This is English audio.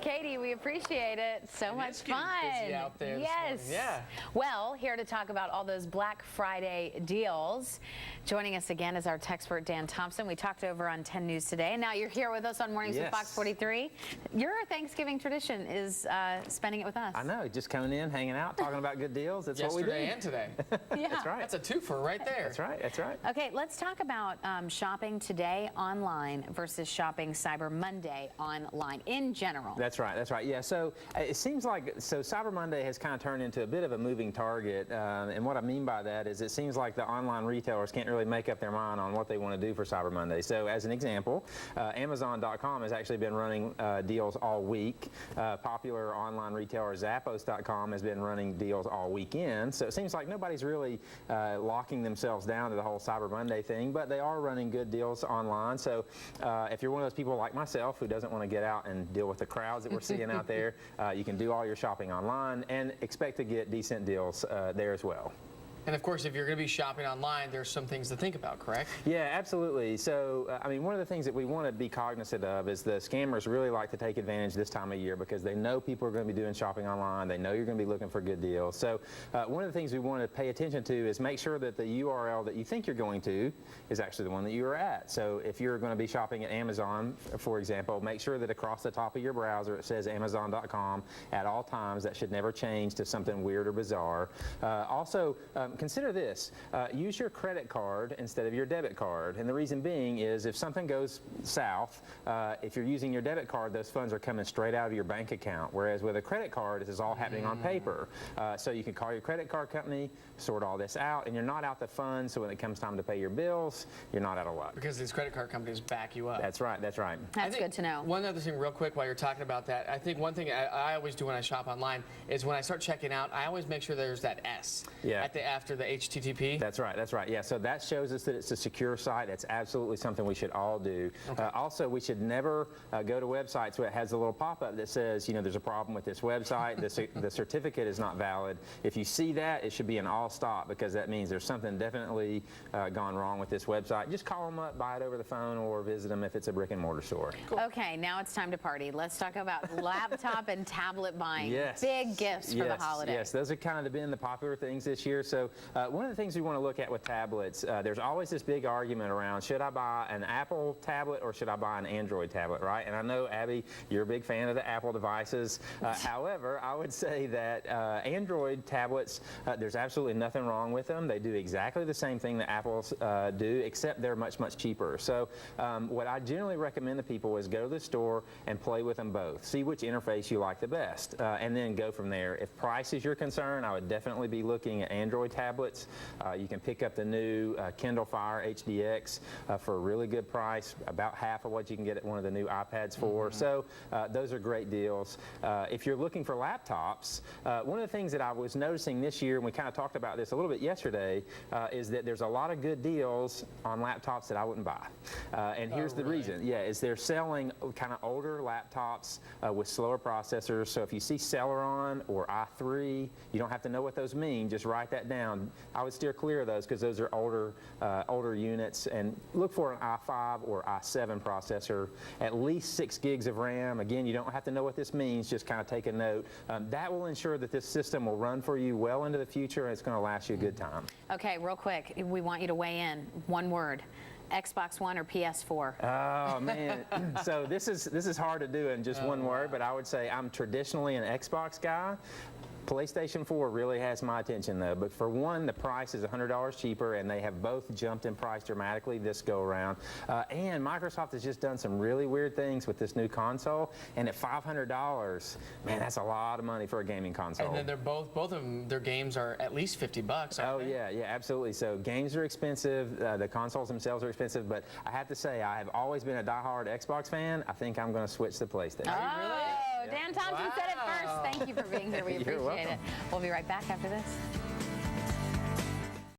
Katie, we appreciate it. So much fun. Busy out there yes. this morning. Yeah. Well, here to talk about all those Black Friday deals. Joining us again is our Techspert Dan Thompson. We talked over on 10 News today, and now you're here with us on Mornings with Fox 43. Your Thanksgiving tradition is spending it with us. I know, just coming in, hanging out, talking about good deals. That's what we do. Yesterday and today. Yeah. That's right. That's a twofer right there. That's right. That's right. Okay, let's talk about shopping today online versus shopping Cyber Monday online in general. That's right. That's right. Yeah. So it seems like Cyber Monday has kind of turned into a bit of a moving target, and what I mean by that is it seems like the online retailers can't really make up their mind on what they want to do for Cyber Monday. So as an example, Amazon.com has actually been running deals all week. Popular online retailer Zappos.com has been running deals all weekend. So it seems like nobody's really locking themselves down to the whole Cyber Monday thing, but they are running good deals online. So if you're one of those people like myself who doesn't want to get out and deal with the crowds that we're seeing out there, you can do all your shopping online and expect to get decent deals there as well. And of course, if you're going to be shopping online, there's some things to think about, correct? Yeah, absolutely. So, I mean, one of the things that we want to be cognizant of is the scammers really like to take advantage this time of year because they know people are going to be doing shopping online. They know you're going to be looking for good deals. So, one of the things we want to pay attention to is make sure that the URL that you think you're going to is actually the one that you are at. So, if you're going to be shopping at Amazon, for example, make sure that across the top of your browser it says Amazon.com at all times. That should never change to something weird or bizarre. Also, consider this. Use your credit card instead of your debit card. And the reason being is if something goes south, if you're using your debit card, those funds are coming straight out of your bank account. Whereas with a credit card, this is all happening on paper. So you can call your credit card company, sort all this out, and you're not out the funds. So when it comes time to pay your bills, you're not out of luck. Because these credit card companies back you up. That's right. That's right. That's good to know. One other thing real quick while you're talking about that, I think one thing I always do when I shop online is when I start checking out, I always make sure there's that S after the HTTP. That's right. That's right. Yeah. So that shows us that it's a secure site. That's absolutely something we should all do. Okay. Also, we should never go to websites where it has a little pop-up that says, you know, there's a problem with this website. The certificate is not valid. If you see that, it should be an all stop because that means there's something definitely gone wrong with this website. Just call them up, buy it over the phone, or visit them if it's a brick and mortar store. Cool. Okay, now it's time to party. Let's talk about laptop and tablet buying. Yes. Big gifts for the holiday. Yes, those have kind of been the popular things this year. So one of the things we want to look at with tablets, there's always this big argument around should I buy an Apple tablet or should I buy an Android tablet, right? And I know, Abby, you're a big fan of the Apple devices. However, I would say that Android tablets, there's absolutely nothing wrong with them. They do exactly the same thing that Apple's do, except they're much, much cheaper. So what I generally recommend to people is go to the store and play with them both. See which interface you like the best, and then go from there. If price is your concern, I would definitely be looking at Android tablets. You can pick up the new Kindle Fire HDX for a really good price, about half of what you can get at one of the new iPads for. So those are great deals. If you're looking for laptops, one of the things that I was noticing this year, and we kind of talked about this a little bit yesterday, is that there's a lot of good deals on laptops that I wouldn't buy. And here's the reason. Yeah, is they're selling kind of older laptops with slower processors. So if you see Celeron or i3, you don't have to know what those mean. Just write that down. I would steer clear of those because those are older units, and look for an i5 or i7 processor, at least 6 gigs of RAM. Again, you don't have to know what this means, just kind of take a note. That will ensure that this system will run for you well into the future and it's going to last you a good time. Okay, real quick, we want you to weigh in. One word. Xbox One or PS4? Oh man, so this is hard to do in just one word, but I would say I'm traditionally an Xbox guy. PlayStation 4 really has my attention though, but for one, the price is $100 cheaper and they have both jumped in price dramatically this go around. And Microsoft has just done some really weird things with this new console, and at $500, man, that's a lot of money for a gaming console. And then they're both of them, their games are at least $50. Oh yeah, absolutely. So games are expensive, the consoles themselves are expensive, but I have to say I have always been a diehard Xbox fan. I think I'm going to switch to PlayStation. Oh, Dan Thompson said it first. Thank you for being here. We appreciate it. We'll be right back after this.